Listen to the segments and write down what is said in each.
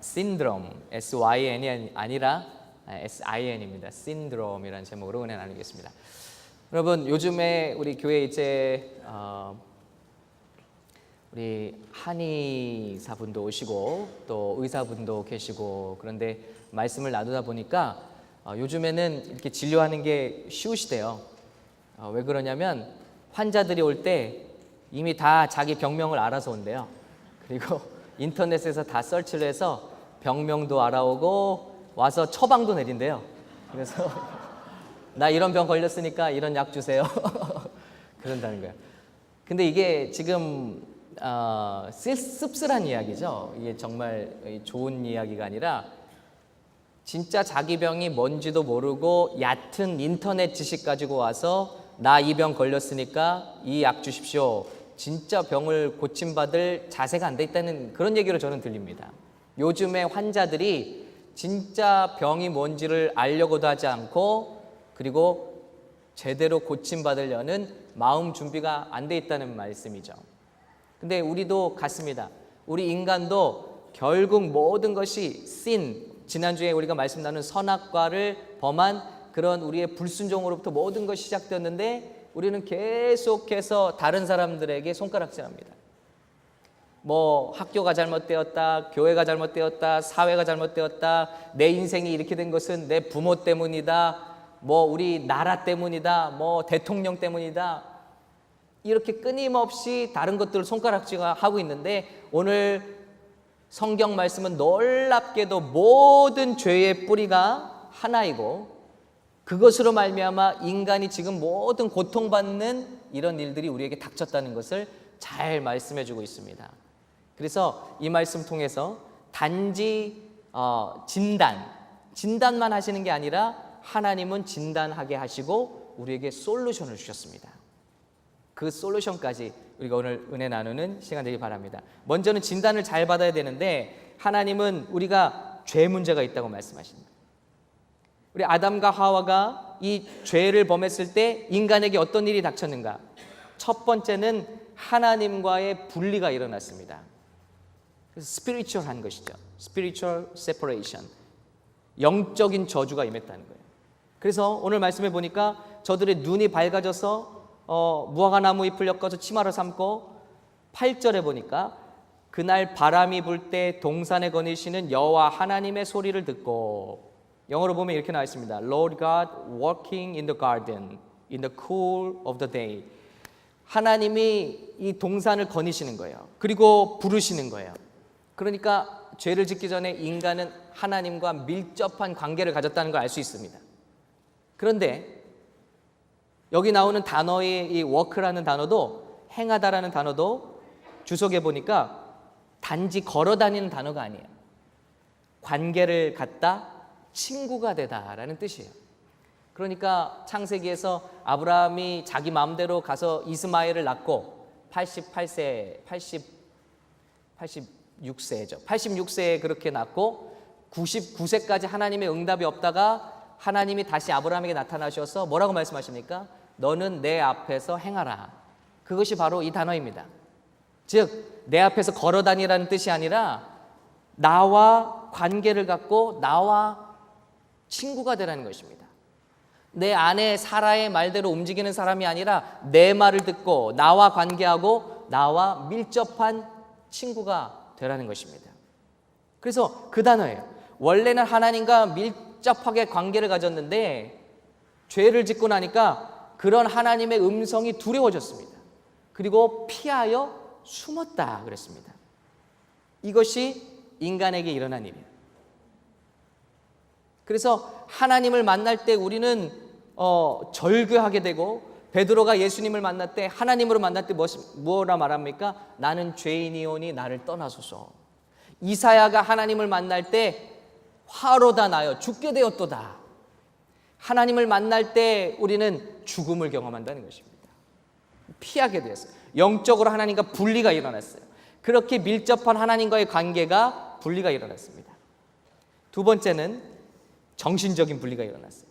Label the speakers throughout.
Speaker 1: 신드롬, SYN이 아니라 SIN입니다. 신드롬이라는 제목으로 은혜 나누겠습니다. 여러분, 요즘에 우리 교회 이제 우리 한의사분도 오시고 또 의사분도 계시고, 그런데 말씀을 나누다 보니까 요즘에는 이렇게 진료하는 게 쉬우시대요. 왜 그러냐면 환자들이 올 때 이미 다 자기 병명을 알아서 온대요. 그리고 인터넷에서 다 서치를 해서 병명도 알아오고 와서 처방도 내린대요. 그래서 나 이런 병 걸렸으니까 이런 약 주세요. 그런다는 거예요. 근데 이게 지금 씁쓸한 이야기죠. 이게 정말 좋은 이야기가 아니라 진짜 자기 병이 뭔지도 모르고 얕은 인터넷 지식 가지고 와서 나 이 병 걸렸으니까 이 약 주십시오. 진짜 병을 고침받을 자세가 안 돼 있다는 그런 얘기로 저는 들립니다. 요즘에 환자들이 진짜 병이 뭔지를 알려고도 하지 않고, 그리고 제대로 고침받으려는 마음 준비가 안 돼 있다는 말씀이죠. 근데 우리도 같습니다. 우리 인간도 결국 모든 것이 지난주에 우리가 말씀 나눈 선악과를 범한 그런 우리의 불순종으로부터 모든 것이 시작되었는데, 우리는 계속해서 다른 사람들에게 손가락질합니다. 뭐 학교가 잘못되었다, 교회가 잘못되었다, 사회가 잘못되었다, 내 인생이 이렇게 된 것은 내 부모 때문이다, 뭐 우리 나라 때문이다, 뭐 대통령 때문이다, 이렇게 끊임없이 다른 것들을 손가락질하고 있는데, 오늘 성경 말씀은 놀랍게도 모든 죄의 뿌리가 하나이고, 그것으로 말미암아 인간이 지금 모든 고통받는 이런 일들이 우리에게 닥쳤다는 것을 잘 말씀해 주고 있습니다. 그래서 이 말씀 통해서 단지 진단만 하시는 게 아니라 하나님은 진단하게 하시고 우리에게 솔루션을 주셨습니다. 그 솔루션까지 우리가 오늘 은혜 나누는 시간 되길 바랍니다. 먼저는 진단을 잘 받아야 되는데, 하나님은 우리가 죄 문제가 있다고 말씀하십니다. 우리 아담과 하와가 이 죄를 범했을 때 인간에게 어떤 일이 닥쳤는가? 첫 번째는 하나님과의 분리가 일어났습니다. 그래서 스피리추얼한 것이죠. 스피리추얼 세퍼레이션, 영적인 저주가 임했다는 거예요. 그래서 오늘 말씀해 보니까 저들의 눈이 밝아져서 무화과나무 잎을 엮어서 치마로 삼고, 8절에 보니까 그날 바람이 불 때 동산에 거니시는 여호와 하나님의 소리를 듣고, 영어로 보면 이렇게 나와 있습니다. Lord God walking in the garden in the cool of the day. 하나님이 이 동산을 거니시는 거예요. 그리고 부르시는 거예요. 그러니까 죄를 짓기 전에 인간은 하나님과 밀접한 관계를 가졌다는 걸 알 수 있습니다. 그런데 여기 나오는 단어의 이 work라는 단어도, 행하다라는 단어도 주석에 보니까 단지 걸어다니는 단어가 아니에요. 관계를 갖다, 친구가 되다라는 뜻이에요. 그러니까 창세기에서 아브라함이 자기 마음대로 가서 이스마엘을 낳고 86세에 그렇게 낳고 99세까지 하나님의 응답이 없다가 하나님이 다시 아브라함에게 나타나셔서 뭐라고 말씀하십니까? 너는 내 앞에서 행하라. 그것이 바로 이 단어입니다. 즉, 내 앞에서 걸어다니라는 뜻이 아니라 나와 관계를 갖고 나와 친구가 되라는 것입니다. 내 아내 사라의 말대로 움직이는 사람이 아니라 내 말을 듣고 나와 관계하고 나와 밀접한 친구가 되라는 것입니다. 그래서 그 단어예요. 원래는 하나님과 밀접하게 관계를 가졌는데 죄를 짓고 나니까 그런 하나님의 음성이 두려워졌습니다. 그리고 피하여 숨었다 그랬습니다. 이것이 인간에게 일어난 일이에요. 그래서 하나님을 만날 때 우리는 절규하게 되고, 베드로가 예수님을 만날 때, 하나님으로 만날 때 뭐라 말합니까? 나는 죄인이오니 나를 떠나소서. 이사야가 하나님을 만날 때 화로다 나여 죽게 되었도다. 하나님을 만날 때 우리는 죽음을 경험한다는 것입니다. 피하게 되었어요. 영적으로 하나님과 분리가 일어났어요. 그렇게 밀접한 하나님과의 관계가 분리가 일어났습니다. 두 번째는 정신적인 분리가 일어났어요.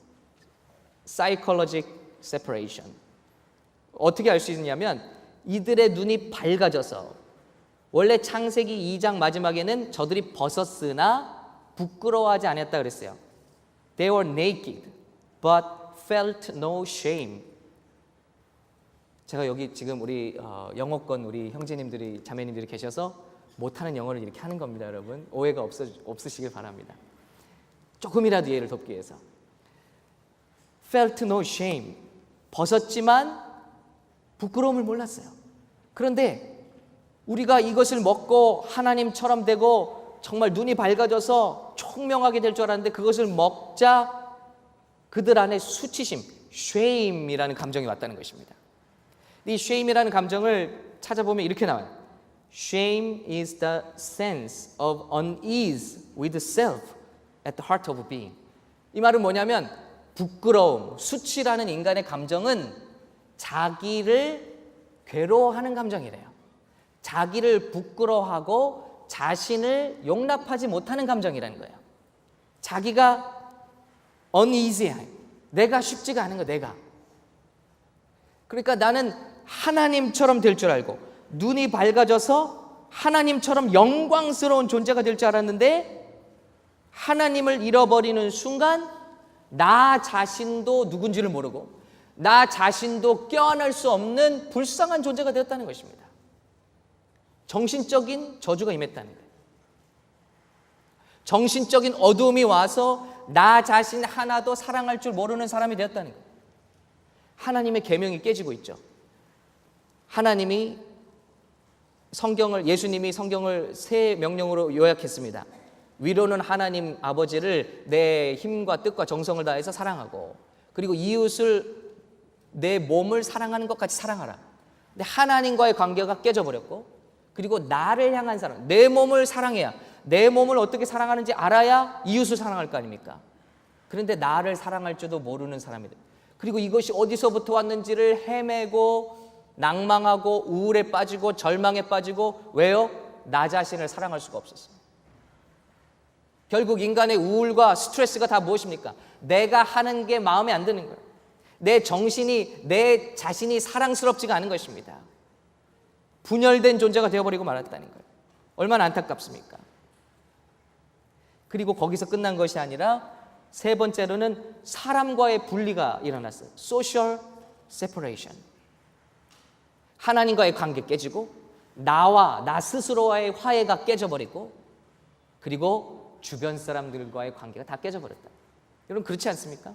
Speaker 1: Psychological separation. 어떻게 알 수 있느냐면 이들의 눈이 밝아져서 원래 창세기 2장 마지막에는 저들이 벗었으나 부끄러워하지 않았다 그랬어요. They were naked, but felt no shame. 제가 여기 지금 우리 영어권 우리 형제님들이 자매님들이 계셔서 못하는 영어를 이렇게 하는 겁니다, 여러분. 오해가 없으시길 바랍니다. 조금이라도 이해를 돕기 위해서. Felt no shame. 벗었지만 부끄러움을 몰랐어요. 그런데 우리가 이것을 먹고 하나님처럼 되고 정말 눈이 밝아져서 총명하게 될 줄 알았는데 그것을 먹자 그들 안에 수치심, shame이라는 감정이 왔다는 것입니다. 이 shame이라는 감정을 찾아보면 이렇게 나와요. Shame is the sense of unease with self at the heart of being. 이 말은 뭐냐면 부끄러움, 수치라는 인간의 감정은 자기를 괴로워하는 감정이래요. 자기를 부끄러워하고 자신을 용납하지 못하는 감정이라는 거예요. 자기가 uneasy해. 내가 쉽지가 않은 거 내가. 그러니까 나는 하나님처럼 될 줄 알고 눈이 밝아져서 하나님처럼 영광스러운 존재가 될 줄 알았는데 하나님을 잃어버리는 순간 나 자신도 누군지를 모르고 나 자신도 껴안을 수 없는 불쌍한 존재가 되었다는 것입니다. 정신적인 저주가 임했다는 거예요. 정신적인 어두움이 와서 나 자신 하나도 사랑할 줄 모르는 사람이 되었다는 거예요. 하나님의 계명이 깨지고 있죠. 하나님이 예수님이 성경을 세 명령으로 요약했습니다. 위로는 하나님 아버지를 내 힘과 뜻과 정성을 다해서 사랑하고 그리고 이웃을 내 몸을 사랑하는 것 같이 사랑하라. 근데 하나님과의 관계가 깨져버렸고 그리고 나를 향한 사랑, 내 몸을 사랑해야 내 몸을 어떻게 사랑하는지 알아야 이웃을 사랑할 거 아닙니까? 그런데 나를 사랑할 줄도 모르는 사람이 돼. 그리고 이것이 어디서부터 왔는지를 헤매고 낭망하고 우울에 빠지고 절망에 빠지고 왜요? 나 자신을 사랑할 수가 없었어요. 결국 인간의 우울과 스트레스가 다 무엇입니까? 내가 하는 게 마음에 안 드는 거예요. 내 정신이 내 자신이 사랑스럽지가 않은 것입니다. 분열된 존재가 되어버리고 말았다는 거예요. 얼마나 안타깝습니까? 그리고 거기서 끝난 것이 아니라 세 번째로는 사람과의 분리가 일어났어요. Social separation. 하나님과의 관계 깨지고 나와 나 스스로와의 화해가 깨져버리고 그리고 주변 사람들과의 관계가 다 깨져버렸다. 여러분 그렇지 않습니까?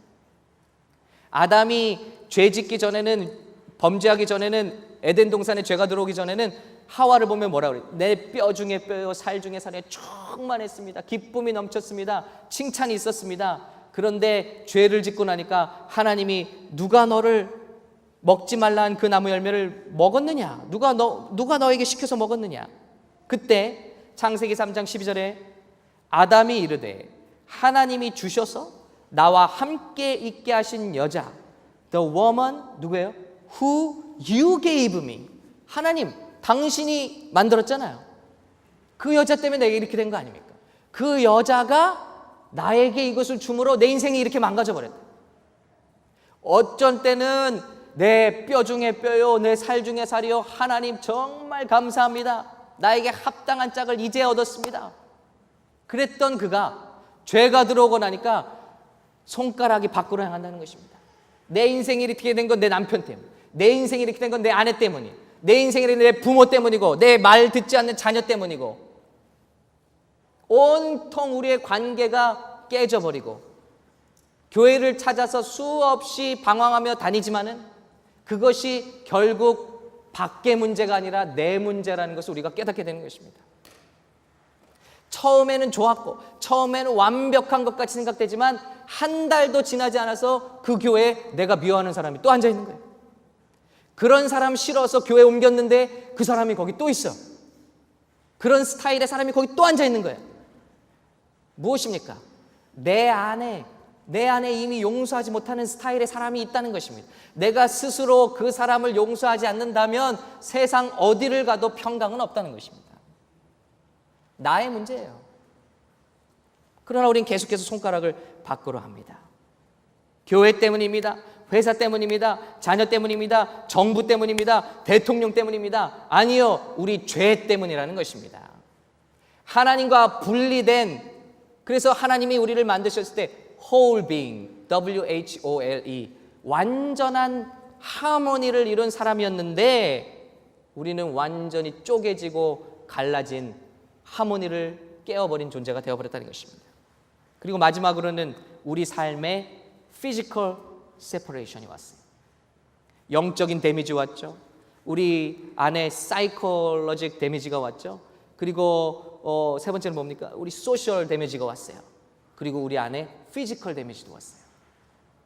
Speaker 1: 아담이 죄짓기 전에는 범죄하기 전에는 에덴 동산에 죄가 들어오기 전에는 하와를 보면 뭐라 그래요? 내 뼈 중에 뼈요 살 중에 살이 충만했습니다. 기쁨이 넘쳤습니다. 칭찬이 있었습니다. 그런데 죄를 짓고 나니까 하나님이 누가 너를 먹지 말라 한 그 나무 열매를 먹었느냐? 누가 너에게 시켜서 먹었느냐? 그때 창세기 3장 12절에 아담이 이르되 하나님이 주셔서 나와 함께 있게 하신 여자 The woman 누구예요? Who you gave me. 하나님 당신이 만들었잖아요. 그 여자 때문에 내게 이렇게 된 거 아닙니까? 그 여자가 나에게 이것을 줌으로 내 인생이 이렇게 망가져 버렸다. 어쩐 때는 내 뼈 중에 뼈요 내 살 중에 살이요 하나님 정말 감사합니다. 나에게 합당한 짝을 이제 얻었습니다. 그랬던 그가 죄가 들어오고 나니까 손가락이 밖으로 향한다는 것입니다. 내 인생이 이렇게 된 건 내 남편 때문, 내 인생이 이렇게 된 건 내 아내 때문이, 내 인생이 내 부모 때문이고 내 말 듣지 않는 자녀 때문이고 온통 우리의 관계가 깨져버리고 교회를 찾아서 수없이 방황하며 다니지만은 그것이 결국 밖의 문제가 아니라 내 문제라는 것을 우리가 깨닫게 되는 것입니다. 처음에는 좋았고 처음에는 완벽한 것 같이 생각되지만 한 달도 지나지 않아서 그 교회에 내가 미워하는 사람이 또 앉아 있는 거예요. 그런 사람 싫어서 교회 옮겼는데 그 사람이 거기 또 있어. 그런 스타일의 사람이 거기 또 앉아 있는 거예요. 무엇입니까? 내 안에 이미 용서하지 못하는 스타일의 사람이 있다는 것입니다. 내가 스스로 그 사람을 용서하지 않는다면 세상 어디를 가도 평강은 없다는 것입니다. 나의 문제예요. 그러나 우린 계속해서 손가락을 밖으로 합니다. 교회 때문입니다. 회사 때문입니다. 자녀 때문입니다. 정부 때문입니다. 대통령 때문입니다. 아니요, 우리 죄 때문이라는 것입니다. 하나님과 분리된, 그래서 하나님이 우리를 만드셨을 때 whole being, W-H-O-L-E, 완전한 하모니를 이룬 사람이었는데 우리는 완전히 쪼개지고 갈라진 하모니를 깨어버린 존재가 되어버렸다는 것입니다. 그리고 마지막으로는 우리 삶에 physical separation이 왔어요. 영적인 데미지 왔죠. 우리 안에 psychological 데미지가 왔죠. 그리고 세 번째는 뭡니까? 우리 social 데미지가 왔어요. 그리고 우리 안에 physical 데미지도 왔어요.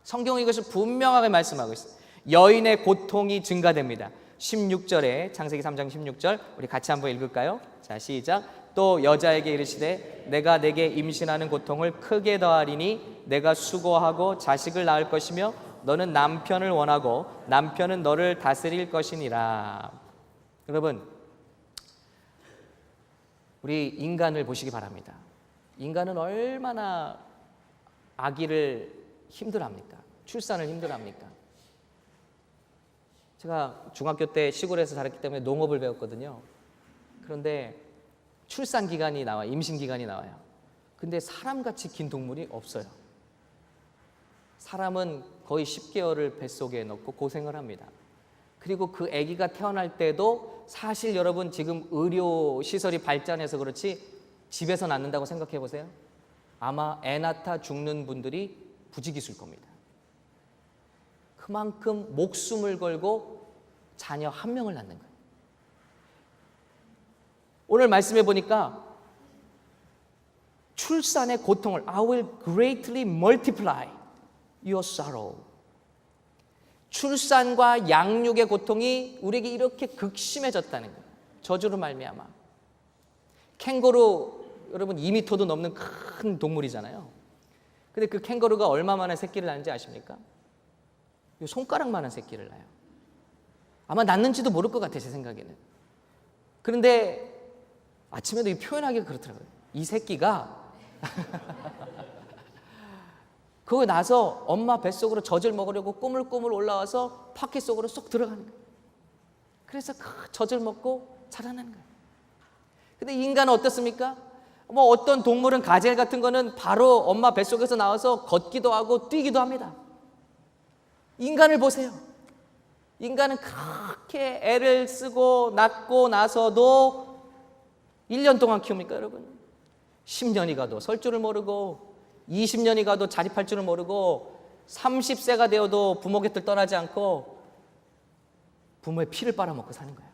Speaker 1: 성경은 이것을 분명하게 말씀하고 있어요. 여인의 고통이 증가됩니다. 16절에 창세기 3장 16절 우리 같이 한번 읽을까요? 자, 시작. 또 여자에게 이르시되 내가 내게 임신하는 고통을 크게 더하리니 내가 수고하고 자식을 낳을 것이며 너는 남편을 원하고 남편은 너를 다스릴 것이니라. 여러분, 우리 인간을 보시기 바랍니다. 인간은 얼마나 아기를 힘들어합니까? 출산을 힘들어합니까? 제가 중학교 때 시골에서 자랐기 때문에 농업을 배웠거든요. 그런데 출산 기간이 나와요. 임신 기간이 나와요. 근데 사람같이 긴 동물이 없어요. 사람은 거의 10개월을 뱃속에 넣고 고생을 합니다. 그리고 그 아기가 태어날 때도 사실 여러분 지금 의료 시설이 발전해서 그렇지 집에서 낳는다고 생각해 보세요. 아마 애 낳다 죽는 분들이 부지기수일 겁니다. 그만큼 목숨을 걸고 자녀 한 명을 낳는 거예요. 오늘 말씀해 보니까 출산의 고통을 I will greatly multiply your sorrow. 출산과 양육의 고통이 우리에게 이렇게 극심해졌다는 거예요. 저주로 말미암아. 캥거루 여러분 2m도 넘는 큰 동물이잖아요. 근데 그 캥거루가 얼마만에 새끼를 낳는지 아십니까? 손가락만한 새끼를 낳아요. 아마 낳는지도 모를 것 같아요, 제 생각에는. 그런데 아침에도 이 표현하기가 그렇더라고요. 이 새끼가 그거 나서 엄마 뱃속으로 젖을 먹으려고 꾸물꾸물 올라와서 파키 속으로 쏙 들어가는 거예요. 그래서 그 젖을 먹고 자라나는 거예요. 근데 인간은 어떻습니까? 뭐 어떤 동물은 가젤 같은 거는 바로 엄마 뱃속에서 나와서 걷기도 하고 뛰기도 합니다. 인간을 보세요. 인간은 그렇게 애를 쓰고 낳고 나서도 1년 동안 키웁니까, 여러분? 10년이 가도 설 줄을 모르고 20년이 가도 자립할 줄을 모르고 30세가 되어도 부모 곁을 떠나지 않고 부모의 피를 빨아먹고 사는 거예요.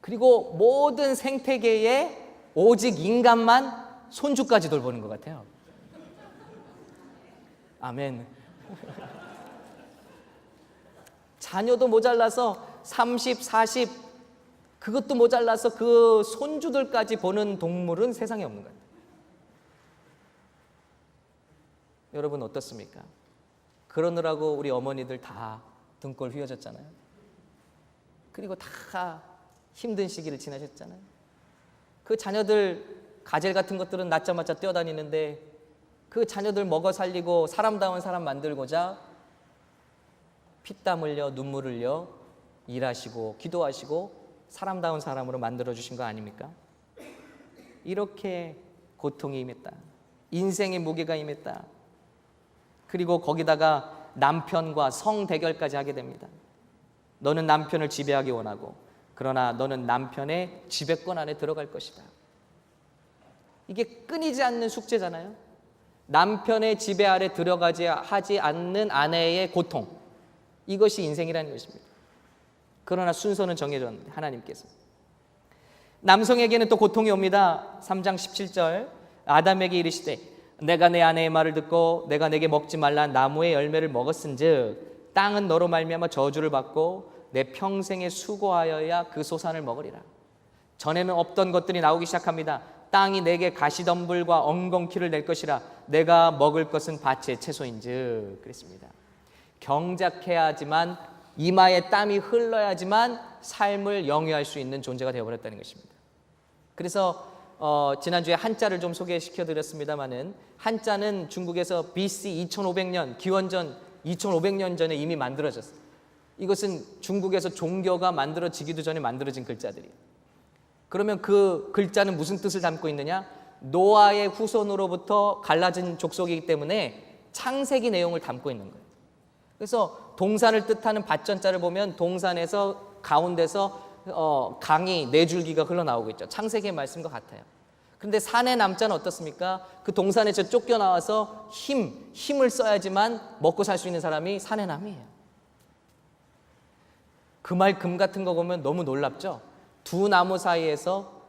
Speaker 1: 그리고 모든 생태계에 오직 인간만 손주까지 돌보는 것 같아요. 아멘. 자녀도 모자라서 30, 40 그것도 모자라서 그 손주들까지 보는 동물은 세상에 없는 거예요. 여러분 어떻습니까? 그러느라고 우리 어머니들 다 등골 휘어졌잖아요. 그리고 다 힘든 시기를 지나셨잖아요. 그 자녀들 가젤 같은 것들은 낳자마자 뛰어다니는데 그 자녀들 먹어 살리고 사람다운 사람 만들고자 피땀 흘려 눈물 흘려 일하시고 기도하시고 사람다운 사람으로 만들어주신 거 아닙니까? 이렇게 고통이 임했다. 인생의 무게가 임했다. 그리고 거기다가 남편과 성대결까지 하게 됩니다. 너는 남편을 지배하기 원하고 그러나 너는 남편의 지배권 안에 들어갈 것이다. 이게 끊이지 않는 숙제잖아요. 남편의 지배 아래 들어가지 하지 않는 아내의 고통, 이것이 인생이라는 것입니다. 그러나 순서는 정해졌는데 하나님께서 남성에게는 또 고통이 옵니다. 3장 17절 아담에게 이르시되 내가 내 아내의 말을 듣고 내가 내게 먹지 말라 나무의 열매를 먹었은즉 땅은 너로 말미암아 저주를 받고 내 평생에 수고하여야 그 소산을 먹으리라. 전에는 없던 것들이 나오기 시작합니다. 땅이 내게 가시덤불과 엉겅퀴를 낼 것이라 내가 먹을 것은 밭의 채소인즉 그랬습니다. 경작해야지만 이마에 땀이 흘러야지만 삶을 영위할 수 있는 존재가 되어버렸다는 것입니다. 그래서 지난주에 한자를 좀 소개시켜 드렸습니다마는 한자는 중국에서 BC 2500년, 기원전 2500년 전에 이미 만들어졌어요. 이것은 중국에서 종교가 만들어지기도 전에 만들어진 글자들이에요. 그러면 그 글자는 무슨 뜻을 담고 있느냐? 노아의 후손으로부터 갈라진 족속이기 때문에 창세기 내용을 담고 있는 거예요. 그래서 동산을 뜻하는 밭전자를 보면 동산에서 가운데서 강이 네 줄기가 흘러나오고 있죠. 창세기의 말씀과 같아요. 그런데 산의 남자는 어떻습니까? 그 동산에서 쫓겨나와서 힘을 써야지만 먹고 살 수 있는 사람이 산의 남이에요. 금알금 같은 거 보면 너무 놀랍죠? 두 나무 사이에서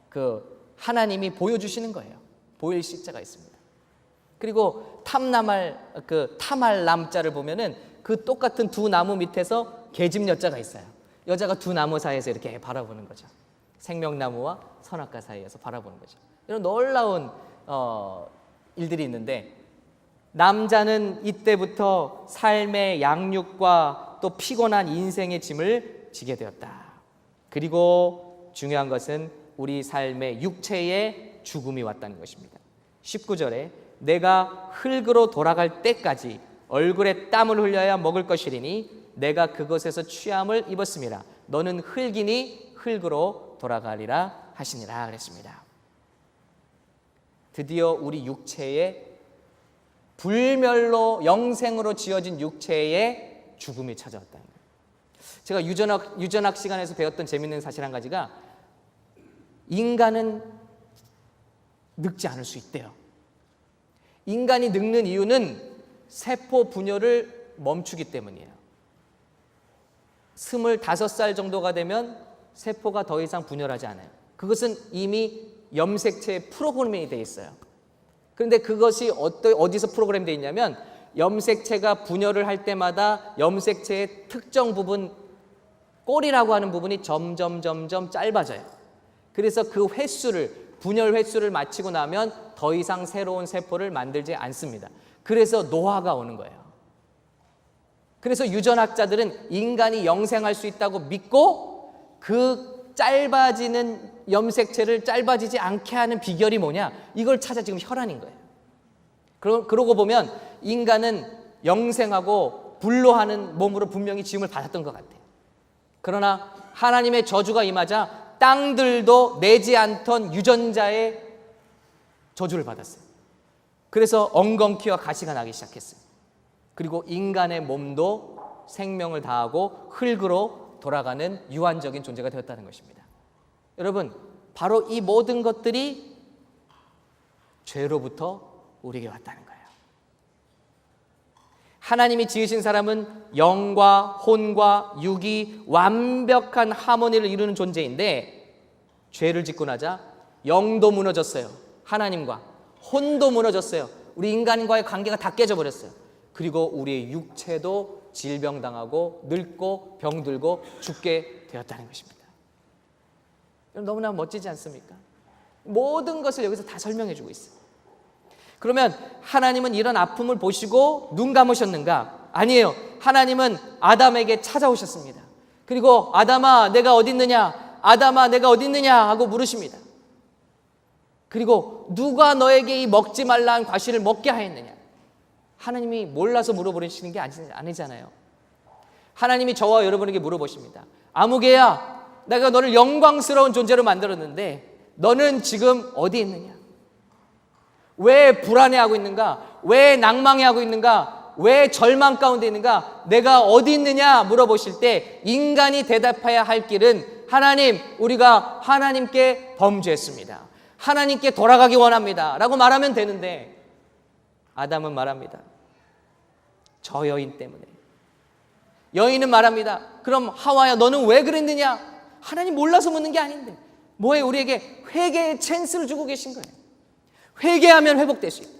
Speaker 1: 그 하나님이 보여주시는 거예요. 보일 시자가 있습니다. 그리고 타말 남자를 보면은 그 똑같은 두 나무 밑에서 계집 여자가 있어요. 여자가 두 나무 사이에서 이렇게 바라보는 거죠. 생명나무와 선악과 사이에서 바라보는 거죠. 이런 놀라운 일들이 있는데, 남자는 이때부터 삶의 양육과 또 피곤한 인생의 짐을 지게 되었다. 그리고 중요한 것은 우리 삶의 육체의 죽음이 왔다는 것입니다. 19절에 내가 흙으로 돌아갈 때까지 얼굴에 땀을 흘려야 먹을 것이리니 내가 그것에서 취함을 입었음이라. 너는 흙이니 흙으로 돌아가리라 하시니라 그랬습니다. 드디어 우리 육체의 불멸로 영생으로 지어진 육체의 죽음이 찾아왔다는 거예요. 제가 유전학 시간에서 배웠던 재밌는 사실 한 가지가, 인간은 늙지 않을 수 있대요. 인간이 늙는 이유는 세포 분열을 멈추기 때문이에요. 25살 정도가 되면 세포가 더 이상 분열하지 않아요. 그것은 이미 염색체에 프로그램이 되어 있어요. 그런데 그것이 어디서 프로그램 되어 있냐면, 염색체가 분열을 할 때마다 염색체의 특정 부분, 꼬리라고 하는 부분이 점점 짧아져요. 그래서 그 분열 횟수를 마치고 나면 더 이상 새로운 세포를 만들지 않습니다. 그래서 노화가 오는 거예요. 그래서 유전학자들은 인간이 영생할 수 있다고 믿고, 그 짧아지는 염색체를 짧아지지 않게 하는 비결이 뭐냐? 이걸 찾아 지금 혈안인 거예요. 그러고 보면 인간은 영생하고 불로하는 몸으로 분명히 지음을 받았던 것 같아요. 그러나 하나님의 저주가 임하자 땅들도 내지 않던 유전자의 저주를 받았어요. 그래서 엉겅퀴와 가시가 나기 시작했어요. 그리고 인간의 몸도 생명을 다하고 흙으로 돌아가는 유한적인 존재가 되었다는 것입니다. 여러분, 바로 이 모든 것들이 죄로부터 우리에게 왔다는 거예요. 하나님이 지으신 사람은 영과 혼과 육이 완벽한 하모니를 이루는 존재인데, 죄를 짓고 나자 영도 무너졌어요. 하나님과 혼도 무너졌어요. 우리 인간과의 관계가 다 깨져버렸어요. 그리고 우리의 육체도 질병당하고 늙고 병들고 죽게 되었다는 것입니다. 너무나 멋지지 않습니까? 모든 것을 여기서 다 설명해 주고 있어요. 그러면 하나님은 이런 아픔을 보시고 눈 감으셨는가? 아니에요. 하나님은 아담에게 찾아오셨습니다. 그리고 아담아 내가 어디 있느냐? 아담아 내가 어디 있느냐? 하고 물으십니다. 그리고 누가 너에게 이 먹지 말라는 과실을 먹게 하였느냐? 하나님이 몰라서 물어보시는 게 아니잖아요. 하나님이 저와 여러분에게 물어보십니다. 아무개야, 내가 너를 영광스러운 존재로 만들었는데 너는 지금 어디 있느냐? 왜 불안해하고 있는가? 왜 낭망해하고 있는가? 왜 절망 가운데 있는가? 내가 어디 있느냐 물어보실 때 인간이 대답해야 할 길은, 하나님, 우리가 하나님께 범죄했습니다. 하나님께 돌아가기 원합니다. 라고 말하면 되는데, 아담은 말합니다. 저 여인 때문에. 여인은 말합니다. 그럼 하와야 너는 왜 그랬느냐? 하나님 몰라서 묻는 게 아닌데 뭐에 우리에게 회개의 찬스를 주고 계신 거예요. 회개하면 회복될 수 있다.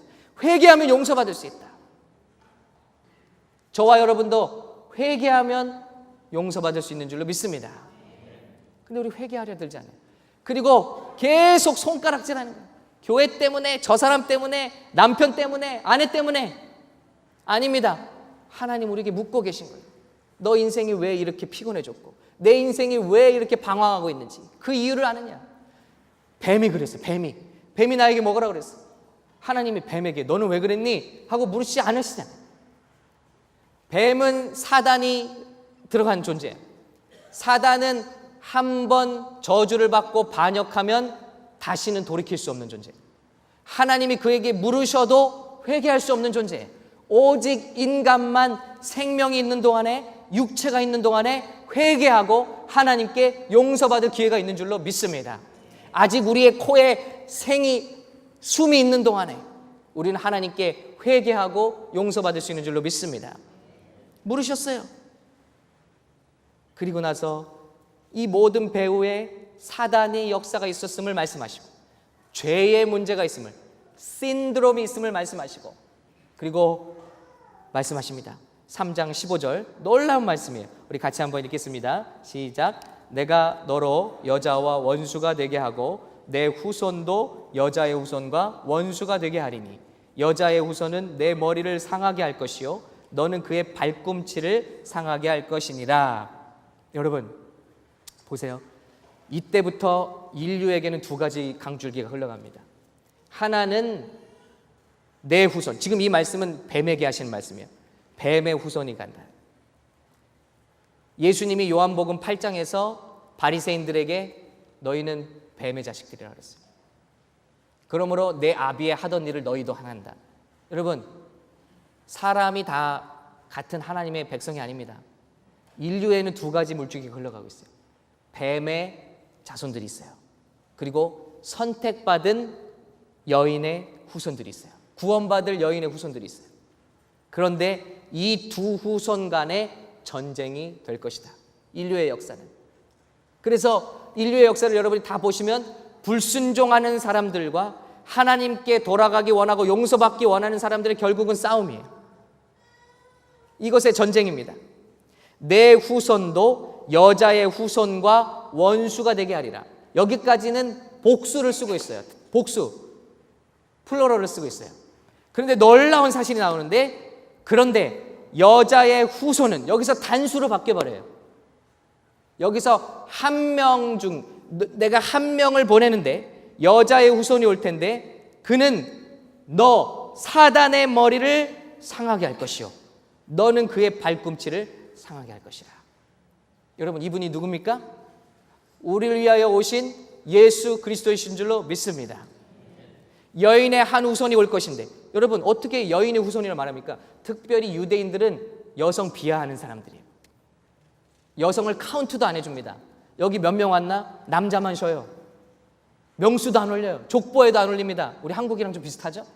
Speaker 1: 회개하면 용서받을 수 있다. 저와 여러분도 회개하면 용서받을 수 있는 줄로 믿습니다. 근데 우리 회개하려 들지 않아요. 그리고 계속 손가락질하는 거예요. 교회 때문에, 저 사람 때문에, 남편 때문에, 아내 때문에. 아닙니다. 하나님 우리에게 묻고 계신 거예요. 너 인생이 왜 이렇게 피곤해졌고 내 인생이 왜 이렇게 방황하고 있는지 그 이유를 아느냐? 뱀이 그랬어요. 뱀이 나에게 먹으라 그랬어. 하나님이 뱀에게 너는 왜 그랬니? 하고 물으시지 않으시잖아요. 뱀은 사단이 들어간 존재예요. 사단은 한 번 저주를 받고 반역하면 다시는 돌이킬 수 없는 존재예요. 하나님이 그에게 물으셔도 회개할 수 없는 존재예요. 오직 인간만 생명이 있는 동안에, 육체가 있는 동안에 회개하고 하나님께 용서받을 기회가 있는 줄로 믿습니다. 아직 우리의 코에 숨이 있는 동안에 우리는 하나님께 회개하고 용서받을 수 있는 줄로 믿습니다. 물으셨어요. 그리고 나서 이 모든 배후에 사단의 역사가 있었음을 말씀하시고, 죄의 문제가 있음을, 신드롬이 있음을 말씀하시고, 그리고 말씀하십니다. 3장 15절 놀라운 말씀이에요. 우리 같이 한번 읽겠습니다. 시작. 내가 너로 여자와 원수가 되게 하고 내 후손도 여자의 후손과 원수가 되게 하리니 여자의 후손은 내 머리를 상하게 할 것이요 너는 그의 발꿈치를 상하게 할 것이니라. 여러분 보세요. 이때부터 인류에게는 두 가지 강줄기가 흘러갑니다. 하나는 내 후손, 지금 이 말씀은 뱀에게 하시는 말씀이에요. 뱀의 후손이 간다. 예수님이 요한복음 8장에서 바리새인들에게 너희는 뱀의 자식들이라 그랬어요. 그러므로 내 아비의 하던 일을 너희도 한다. 여러분, 사람이 다 같은 하나님의 백성이 아닙니다. 인류에는 두 가지 물줄기가 흘러가고 있어요. 뱀의 자손들이 있어요. 그리고 선택받은 여인의 후손들이 있어요. 구원받을 여인의 후손들이 있어요. 그런데 이 두 후손 간의 전쟁이 될 것이다. 인류의 역사는. 그래서 인류의 역사를 여러분이 다 보시면 불순종하는 사람들과 하나님께 돌아가기 원하고 용서받기 원하는 사람들의 결국은 싸움이에요. 이것의 전쟁입니다. 내 후손도 여자의 후손과 원수가 되게 하리라. 여기까지는 복수를 쓰고 있어요. 복수, 플로럴을 쓰고 있어요. 그런데 놀라운 사실이 나오는데, 그런데 여자의 후손은 여기서 단수로 바뀌어버려요. 여기서 한 명 중, 내가 한 명을 보내는데 여자의 후손이 올 텐데 그는 너 사단의 머리를 상하게 할 것이요 너는 그의 발꿈치를 상하게 할 것이라. 여러분, 이분이 누굽니까? 우리를 위하여 오신 예수 그리스도이신 줄로 믿습니다. 여인의 한 후손이 올 것인데, 여러분 어떻게 여인의 후손이라고 말합니까? 특별히 유대인들은 여성 비하하는 사람들이에요. 여성을 카운트도 안 해줍니다. 여기 몇 명 왔나? 남자만 쉬어요. 명수도 안 올려요. 족보에도 안 올립니다. 우리 한국이랑 좀 비슷하죠?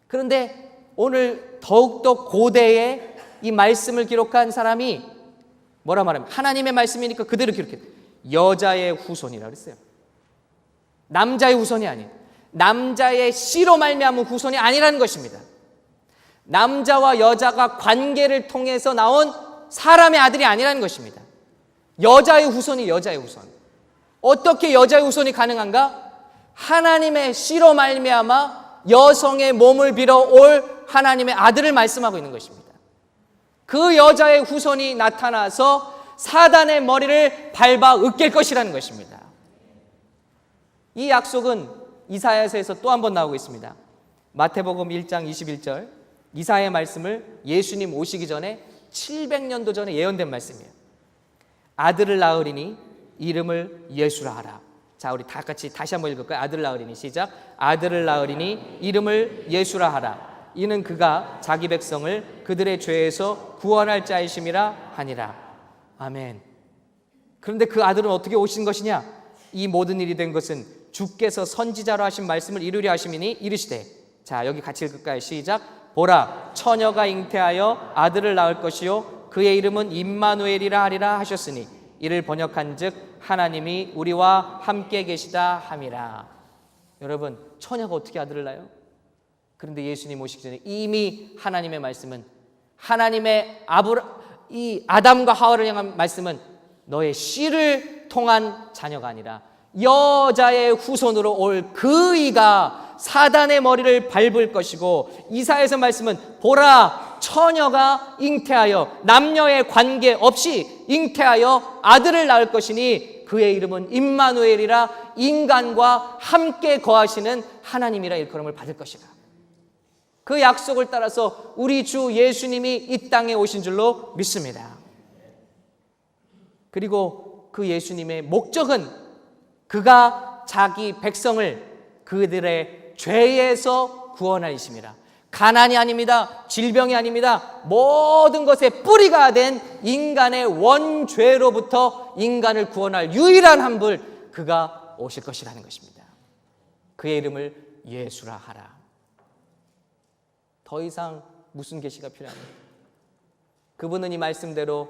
Speaker 1: 그런데 오늘 더욱더 고대에 이 말씀을 기록한 사람이 뭐라 말하면, 하나님의 말씀이니까 그대로 기록해요. 여자의 후손이라고 그랬어요. 남자의 후손이 아니에요. 남자의 씨로 말미암은 후손이 아니라는 것입니다. 남자와 여자가 관계를 통해서 나온 사람의 아들이 아니라는 것입니다. 여자의 후손이 여자의 후손. 어떻게 여자의 후손이 가능한가? 하나님의 씨로 말미암아 여성의 몸을 빌어 올 하나님의 아들을 말씀하고 있는 것입니다. 그 여자의 후손이 나타나서 사단의 머리를 밟아 으깰 것이라는 것입니다. 이 약속은 이사야서에서 또 한 번 나오고 있습니다. 마태복음 1장 21절, 이사야의 말씀을 예수님 오시기 전에 700년도 전에 예언된 말씀이에요. 아들을 낳으리니 이름을 예수라 하라. 자, 우리 다 같이 다시 한번 읽을까요? 아들을 낳으리니, 시작. 아들을 낳으리니 이름을 예수라 하라. 이는 그가 자기 백성을 그들의 죄에서 구원할 자이심이라 하니라. 아멘. 그런데 그 아들은 어떻게 오신 것이냐? 이 모든 일이 된 것은 주께서 선지자로 하신 말씀을 이루려 하심이니 이르시되. 자, 여기 같이 읽을까요? 시작. 보라, 처녀가 잉태하여 아들을 낳을 것이요 그의 이름은 임마누엘이라 하리라 하셨으니 이를 번역한즉 하나님이 우리와 함께 계시다 함이라. 여러분, 처녀가 어떻게 아들을 낳아요? 그런데 예수님 오시기 전에 이미 하나님의 말씀은, 하나님의 이 아담과 하와를 향한 말씀은 너의 씨를 통한 자녀가 아니라 여자의 후손으로 올 그 이가 사단의 머리를 밟을 것이고, 이사야서 말씀은 보라, 처녀가 잉태하여 남녀의 관계 없이 잉태하여 아들을 낳을 것이니 그의 이름은 임마누엘이라 인간과 함께 거하시는 하나님이라 일컬음을 받을 것이라. 그 약속을 따라서 우리 주 예수님이 이 땅에 오신 줄로 믿습니다. 그리고 그 예수님의 목적은 그가 자기 백성을 그들의 죄에서 구원할 이심이라. 가난이 아닙니다. 질병이 아닙니다. 모든 것의 뿌리가 된 인간의 원죄로부터 인간을 구원할 유일한 한 분, 그가 오실 것이라는 것입니다. 그의 이름을 예수라 하라. 더 이상 무슨 계시가 필요합니까? 그분은 이 말씀대로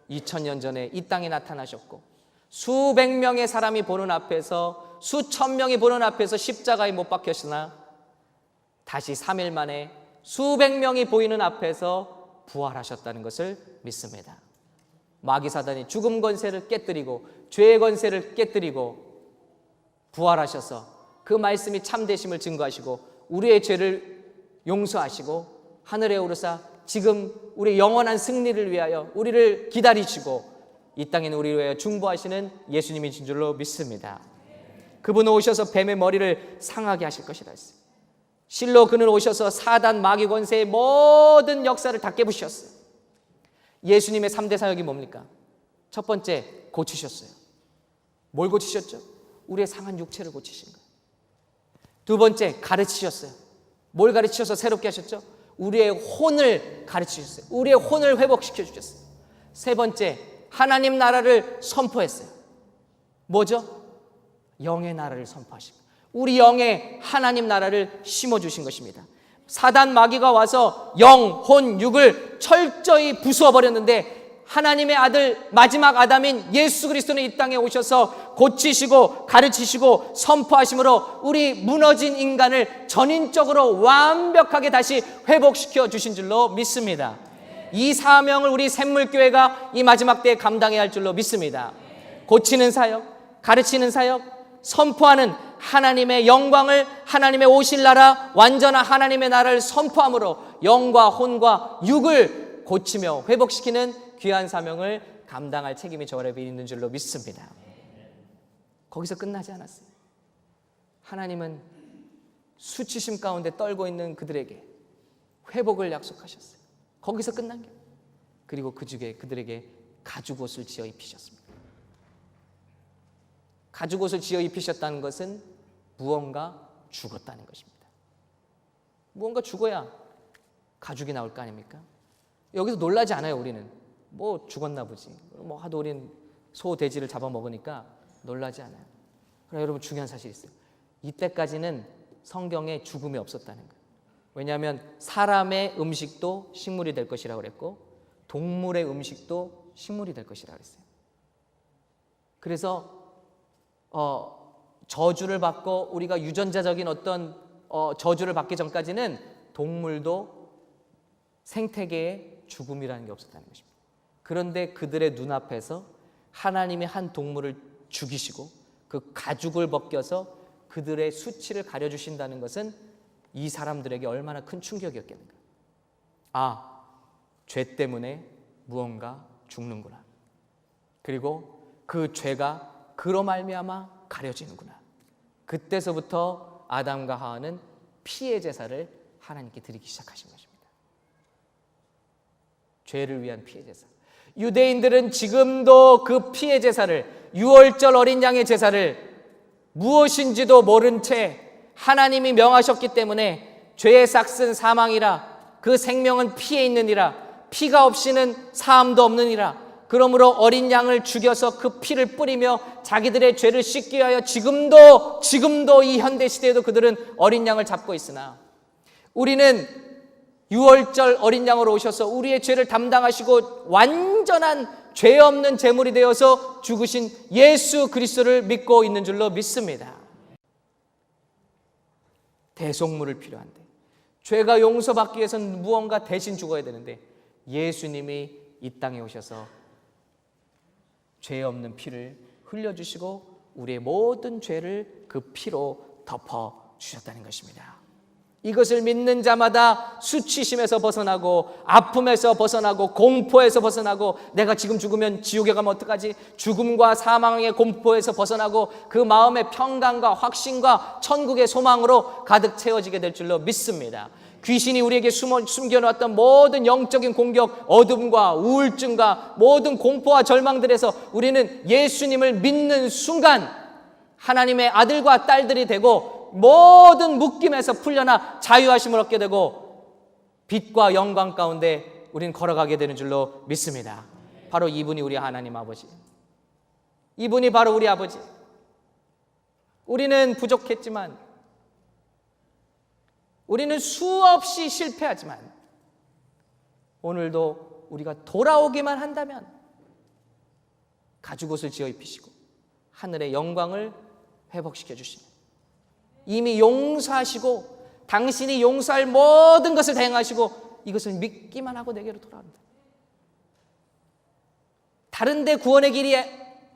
Speaker 1: 2000년 전에 이 땅에 나타나셨고 수백 명의 사람이 보는 앞에서, 수천 명이 보는 앞에서 십자가에 못 박혔으나 다시 3일 만에 수백 명이 보이는 앞에서 부활하셨다는 것을 믿습니다. 마귀 사단이 죽음 권세를 깨뜨리고 죄의 권세를 깨뜨리고 부활하셔서 그 말씀이 참되심을 증거하시고 우리의 죄를 용서하시고 하늘에 오르사 지금 우리 영원한 승리를 위하여 우리를 기다리시고 이 땅에는 우리를 위하여 중보하시는 예수님이신 줄로 믿습니다. 그분은 오셔서 뱀의 머리를 상하게 하실 것이라 했어요. 실로 그는 오셔서 사단 마귀 권세의 모든 역사를 다 깨부셨어요. 예수님의 3대 사역이 뭡니까? 첫 번째, 고치셨어요. 뭘 고치셨죠? 우리의 상한 육체를 고치신 거예요. 두 번째, 가르치셨어요. 뭘 가르치셔서 새롭게 하셨죠? 우리의 혼을 가르치셨어요. 우리의 혼을 회복시켜 주셨어요. 세 번째, 하나님 나라를 선포했어요. 뭐죠? 영의 나라를 선포하시고 우리 영에 하나님 나라를 심어주신 것입니다. 사단 마귀가 와서 영, 혼, 육을 철저히 부수어버렸는데 하나님의 아들 마지막 아담인 예수 그리스도는 이 땅에 오셔서 고치시고 가르치시고 선포하심으로 우리 무너진 인간을 전인적으로 완벽하게 다시 회복시켜 주신 줄로 믿습니다. 이 사명을 우리 샘물교회가 이 마지막 때에 감당해야 할 줄로 믿습니다. 고치는 사역, 가르치는 사역, 선포하는 하나님의 영광을, 하나님의 오실 나라, 완전한 하나님의 나라를 선포함으로 영과 혼과 육을 고치며 회복시키는 귀한 사명을 감당할 책임이 저 아래 있는 줄로 믿습니다. 거기서 끝나지 않았어요. 하나님은 수치심 가운데 떨고 있는 그들에게 회복을 약속하셨어요. 거기서 끝난 게, 그리고 그 중에 그들에게 가죽옷을 지어 입히셨습니다. 가죽옷을 지어 입히셨다는 것은 무언가 죽었다는 것입니다. 무언가 죽어야 가죽이 나올 거 아닙니까? 여기서 놀라지 않아요. 우리는 뭐 죽었나 보지, 뭐 하도 우린 소 돼지를 잡아먹으니까 놀라지 않아요. 그러나 여러분, 중요한 사실이 있어요. 이때까지는 성경에 죽음이 없었다는 거예요. 왜냐하면 사람의 음식도 식물이 될 것이라고 그랬고 동물의 음식도 식물이 될 것이라고 그랬어요. 그래서 저주를 받고 우리가 유전자적인 어떤 저주를 받기 전까지는 동물도 생태계에 죽음이라는 게 없었다는 것입니다. 그런데 그들의 눈앞에서 하나님이 한 동물을 죽이시고 그 가죽을 벗겨서 그들의 수치를 가려주신다는 것은 이 사람들에게 얼마나 큰 충격이었겠는가. 아, 죄 때문에 무언가 죽는구나. 그리고 그 죄가 그로 말미암아 가려지는구나. 그때서부터 아담과 하와는 피의 제사를 하나님께 드리기 시작하신 것입니다. 죄를 위한 피의 제사. 유대인들은 지금도 그 피의 제사를, 유월절 어린 양의 제사를 무엇인지도 모른 채 하나님이 명하셨기 때문에 죄의 삭은 사망이라, 그 생명은 피에 있느니라, 피가 없이는 사함도 없느니라. 그러므로 어린 양을 죽여서 그 피를 뿌리며 자기들의 죄를 씻기 위하여 지금도 이 현대 시대에도 그들은 어린 양을 잡고 있으나, 우리는 유월절 어린 양으로 오셔서 우리의 죄를 담당하시고 완전한 죄 없는 제물이 되어서 죽으신 예수 그리스도를 믿고 있는 줄로 믿습니다. 대속물을 필요한데, 죄가 용서받기 위해서는 무언가 대신 죽어야 되는데 예수님이 이 땅에 오셔서 죄 없는 피를 흘려주시고 우리의 모든 죄를 그 피로 덮어주셨다는 것입니다. 이것을 믿는 자마다 수치심에서 벗어나고 아픔에서 벗어나고 공포에서 벗어나고 내가 지금 죽으면 지옥에 가면 어떡하지? 죽음과 사망의 공포에서 벗어나고 그 마음의 평강과 확신과 천국의 소망으로 가득 채워지게 될 줄로 믿습니다. 귀신이 우리에게 숨겨놓았던 모든 영적인 공격, 어둠과 우울증과 모든 공포와 절망들에서 우리는 예수님을 믿는 순간 하나님의 아들과 딸들이 되고 모든 묶임에서 풀려나 자유하심을 얻게 되고 빛과 영광 가운데 우리는 걸어가게 되는 줄로 믿습니다. 바로 이분이 우리 하나님 아버지, 이분이 바로 우리 아버지. 우리는 부족했지만, 우리는 수없이 실패하지만 오늘도 우리가 돌아오기만 한다면 가죽옷을 지어 입히시고 하늘의 영광을 회복시켜 주십니다. 이미 용서하시고 당신이 용서할 모든 것을 다 행하시고 이것을 믿기만 하고 내게로 돌아옵니다. 다른 데 구원의 길이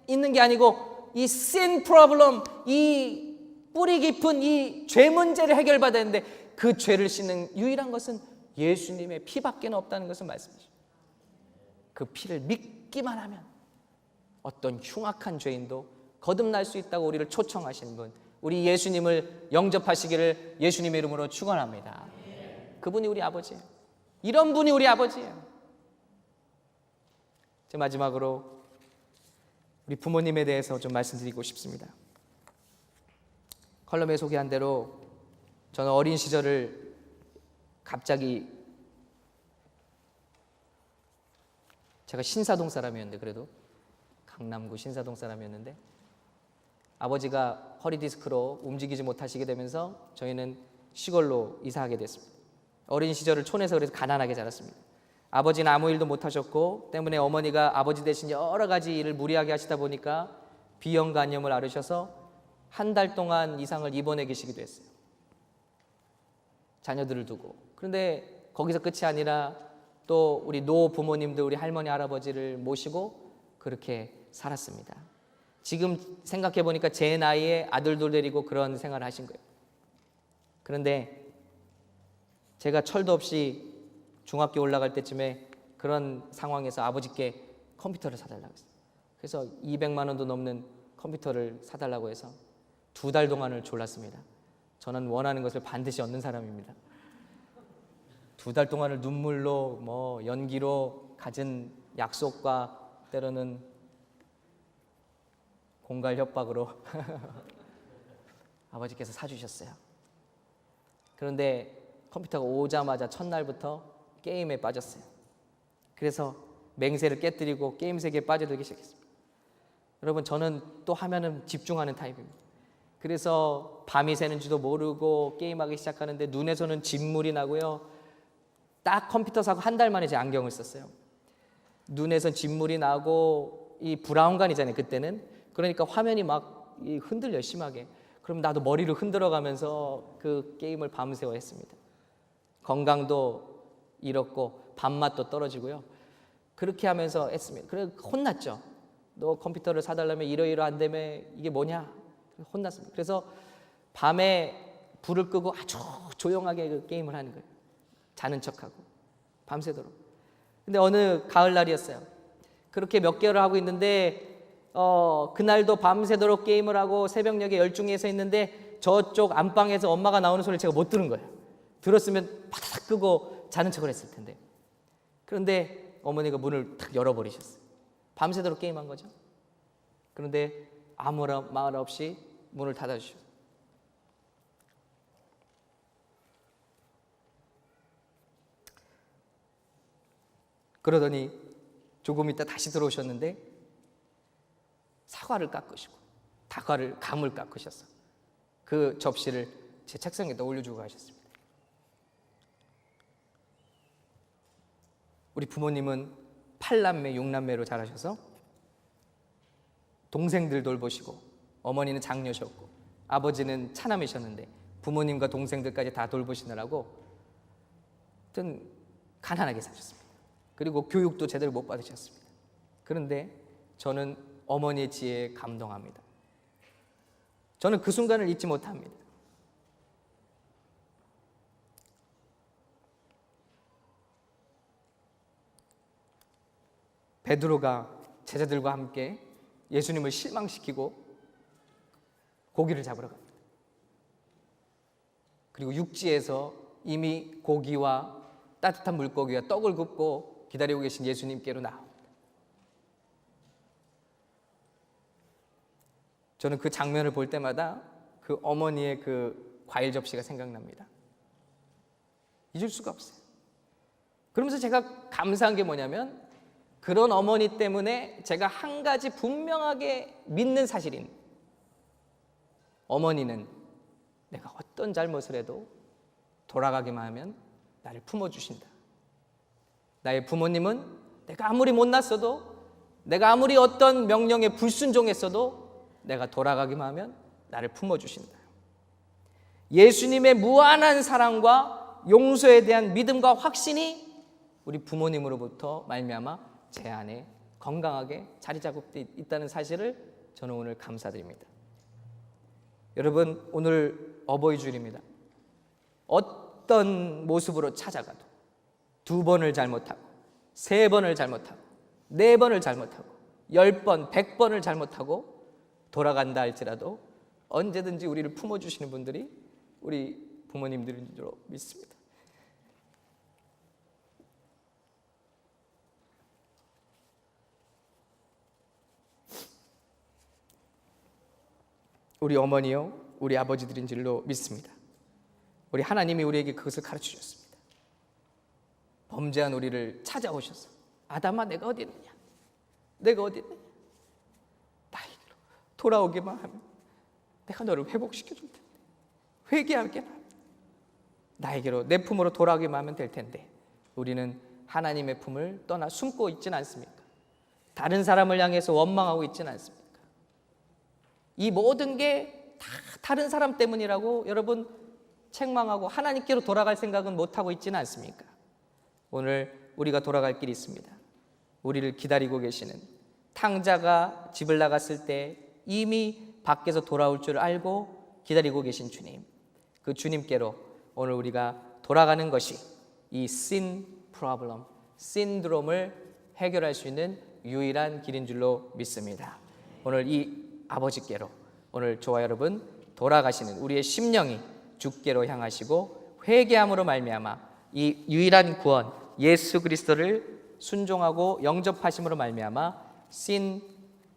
Speaker 1: 있는 게 아니고 이 sin problem, 이 뿌리 깊은 이 죄 문제를 해결받아야 되는데 그 죄를 씻는 유일한 것은 예수님의 피밖에 없다는 것을 말씀하십니다. 그 피를 믿기만 하면 어떤 흉악한 죄인도 거듭날 수 있다고 우리를 초청하신 분, 우리 예수님을 영접하시기를 예수님의 이름으로 축원합니다. 그분이 우리 아버지예요. 이런 분이 우리 아버지예요. 제 마지막으로 우리 부모님에 대해서 좀 말씀드리고 싶습니다. 컬럼에 소개한 대로 저는 어린 시절을 갑자기, 제가 신사동 사람이었는데, 그래도 강남구 신사동 사람이었는데 아버지가 허리 디스크로 움직이지 못하시게 되면서 저희는 시골로 이사하게 됐습니다. 어린 시절을 촌에서 그래서 가난하게 자랐습니다. 아버지는 아무 일도 못하셨고 때문에 어머니가 아버지 대신 여러 가지 일을 무리하게 하시다 보니까 비형간염을 앓으셔서 한 달 동안 이상을 입원해 계시기도 했어요. 자녀들을 두고. 그런데 거기서 끝이 아니라 또 우리 노 부모님들, 우리 할머니 할아버지를 모시고 그렇게 살았습니다. 지금 생각해 보니까 제 나이에 아들도 데리고 그런 생활을 하신 거예요. 그런데 제가 철도 없이 중학교 올라갈 때쯤에 그런 상황에서 아버지께 컴퓨터를 사달라고 했어요. 그래서 200만 원도 넘는 컴퓨터를 사달라고 해서 2달 동안을 졸랐습니다. 저는 원하는 것을 반드시 얻는 사람입니다. 2달 동안을 눈물로 연기로 가진 약속과 때로는 공갈 협박으로 아버지께서 사주셨어요. 그런데 컴퓨터가 오자마자 첫날부터 게임에 빠졌어요. 그래서 맹세를 깨뜨리고 게임 세계에 빠져들기 시작했습니다. 여러분, 저는 또 하면은 집중하는 타입입니다. 그래서 밤이 새는지도 모르고 게임하기 시작하는데 눈에서는 진물이 나고요. 딱 컴퓨터 사고 한 달 만에 제 안경을 썼어요. 눈에선 진물이 나고 이 브라운관이잖아요, 그때는. 그러니까 화면이 막 흔들려 심하게. 그럼 나도 머리를 흔들어가면서 그 게임을 밤새워 했습니다. 건강도 잃었고 밥맛도 떨어지고요. 그렇게 하면서 했습니다. 그래 혼났죠. 너 컴퓨터를 사달라면 이러이러한다며 이게 뭐냐? 혼났습니다. 그래서 밤에 불을 끄고 아주 조용하게 그 게임을 하는 거예요. 자는 척하고 밤새도록. 근데 어느 가을날이었어요. 그렇게 몇 개월을 하고 있는데 그날도 밤새도록 게임을 하고 새벽녘에 열중해서 있는데 저쪽 안방에서 엄마가 나오는 소리를 제가 못 들은 거예요. 들었으면 바닥 끄고 자는 척을 했을 텐데. 그런데 어머니가 문을 탁 열어버리셨어요. 밤새도록 게임한 거죠. 그런데 아무 말 없이 문을 닫아주셨어요. 그러더니 조금 있다 다시 들어오셨는데 사과를 깎으시고 감을 깎으셔서 그 접시를 제 책상에다 올려주고 가셨습니다. 우리 부모님은 8남매, 6남매로 자라셔서 동생들 돌보시고 어머니는 장녀셨고 아버지는 차남이셨는데 부모님과 동생들까지 다 돌보시느라고 하여튼 가난하게 사셨습니다. 그리고 교육도 제대로 못 받으셨습니다. 그런데 저는 어머니의 지혜에 감동합니다. 저는 그 순간을 잊지 못합니다. 베드로가 제자들과 함께 예수님을 실망시키고 고기를 잡으러 갑니다. 그리고 육지에서 이미 고기와 따뜻한 물고기와 떡을 굽고 기다리고 계신 예수님께로 나옵니다. 저는 그 장면을 볼 때마다 그 어머니의 그 과일 접시가 생각납니다. 잊을 수가 없어요. 그러면서 제가 감사한 게 뭐냐면 그런 어머니 때문에 제가 한 가지 분명하게 믿는 사실인, 어머니는 내가 어떤 잘못을 해도 돌아가기만 하면 나를 품어주신다. 나의 부모님은 내가 아무리 못났어도, 내가 아무리 어떤 명령에 불순종했어도 내가 돌아가기만 하면 나를 품어주신다. 예수님의 무한한 사랑과 용서에 대한 믿음과 확신이 우리 부모님으로부터 말미암아 제 안에 건강하게 자리 잡고 있다는 사실을 저는 오늘 감사드립니다. 여러분, 오늘 어버이 주일입니다. 어떤 모습으로 찾아가도 2번을 잘못하고 3번을 잘못하고 4번을 잘못하고 10번, 100번을 잘못하고 돌아간다 할지라도 언제든지 우리를 품어주시는 분들이 우리 부모님들인 줄 믿습니다. 우리 어머니요, 우리 아버지들인 줄로 믿습니다. 우리 하나님이 우리에게 그것을 가르쳐 주셨습니다. 범죄한 우리를 찾아오셔서 아담아, 내가 어디 있느냐? 내가 어디 있느냐? 나에게로 돌아오기만 하면 내가 너를 회복시켜 줄 텐데, 회개하게만 하면 나에게로, 내 품으로 돌아오기만 하면 될 텐데, 우리는 하나님의 품을 떠나 숨고 있지는 않습니까? 다른 사람을 향해서 원망하고 있지는 않습니까? 이 모든 게 다 다른 사람 때문이라고 여러분 책망하고 하나님께로 돌아갈 생각은 못하고 있지는 않습니까? 오늘 우리가 돌아갈 길이 있습니다. 우리를 기다리고 계시는, 탕자가 집을 나갔을 때 이미 밖에서 돌아올 줄 알고 기다리고 계신 주님, 그 주님께로 오늘 우리가 돌아가는 것이 이 sin problem, 신드롬을 해결할 수 있는 유일한 길인 줄로 믿습니다. 오늘 이 아버지께로 오늘 저와 여러분 돌아가시는 우리의 심령이 주께로 향하시고 회개함으로 말미암아 이 유일한 구원 예수 그리스도를 순종하고 영접하심으로 말미암아 sin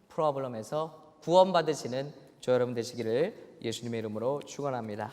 Speaker 1: problem에서 구원받으시는 저 여러분 되시기를 예수님의 이름으로 축원합니다.